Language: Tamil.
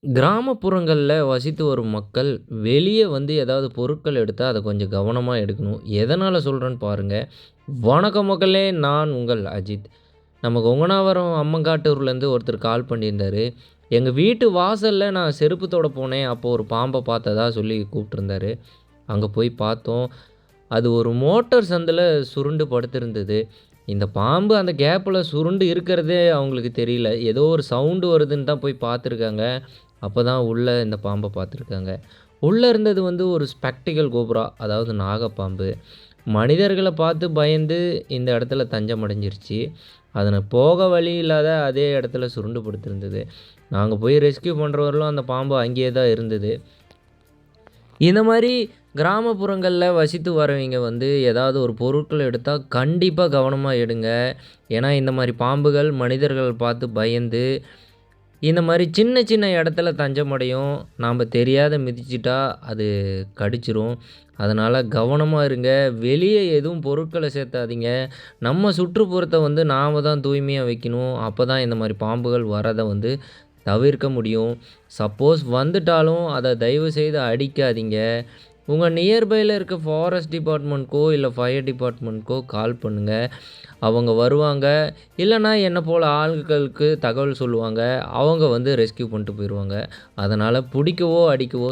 கிராமப்புறங்கள்ல வசித்து வரும் மக்கள் வெளிய வந்து ஏதாவது பொருட்கள் எடுத்தா அத கொஞ்சம் கவனமா எடுக்கணும். எதனால சொல்றேன்னு பாருங்க. வணக்கம் மக்களே! நான் உங்கள் அஜித். நம்ம கொங்கனாவரம் அம்மங்காட்டூர்லேருந்து ஒருத்தர் கால் பண்ணியிருந்தாரு. எங்க வீட்டு வாசல்ல நான் செருப்பு தொட போனேன். அப்போ ஒரு பாம்ப பார்த்ததா சொல்லி கூப்ட்டுருந்தாரு. அங்க போய் பார்த்தோம். அது ஒரு மோட்டார் சந்துல சுருண்டு படுத்திருந்தது. இந்த பாம்பு அந்த கேப்ல சுருண்டு இருக்கிறதே அவங்களுக்கு தெரியல. ஏதோ ஒரு சவுண்ட் வருதுன்னு தான் போய் பார்த்துருக்காங்க. அப்பதான் உள்ள இந்த பாம்ப பார்த்துருக்காங்க. உள்ள இருந்தது வந்து ஒரு ஸ்பெக்டிகல் கோப்ரா, அதாவது நாகப்பாம்பு. மனிதர்கள பார்த்து பயந்து இந்த இடத்துல தஞ்சம் அடைஞ்சிருச்சு. அதுன போக வழி இல்லாத அதே இடத்துல சுருண்டு படுத்திருந்தது. நாங்க போய் ரெஸ்க்யூ பண்ற வரலும் அந்த பாம்பு அங்கேயே தான் இருந்தது. இந்த மாரி கிராமப்புறங்கள்ல வசித்து வரவைங்க வந்து ஏதாவது ஒரு பொருட்கள் எடுத்தா கண்டிப்பா கவனமா எடுங்க. ஏன்னா, இந்த மாரி பாம்புகள் மனிதர்கள் பார்த்து பயந்து இந்த மாரி சின்ன சின்ன இடத்துல தஞ்சமடையும். நாம தெரியாத மிதிச்சிட்டா அது கடிச்சிரும். அதனால கவனமா இருங்க. வெளிய எதுவும் பொருட்கள சேர்த்தாதீங்க. நம்ம சுற்றுப்புறத்த வந்து நாம தான் தூய்மையா வைக்கணும். அப்பதான் இந்த மாரி பாம்புகள் வரத வந்து தவிர்க்க முடியும். சப்போஸ் வந்துட்டாலும் அத தயவுசெய்து அடிக்காதீங்க. உங்க நியர்பைல இருக்க ஃபாரஸ்ட் டிபார்ட்மெண்ட்க்கோ, இல்ல ஃபயர் டிபார்ட்மெண்ட்க்கோ கால் பண்ணுங்க. அவங்க வருவாங்க. இல்லன்னா என்ன போல ஆள்களுக்கு தகவல் சொல்லுவாங்க. அவங்க வந்து ரெஸ்க்யூ பண்ணிட்டு போயிருவாங்க. அதனால புடிக்கவோ, அடிக்கவோ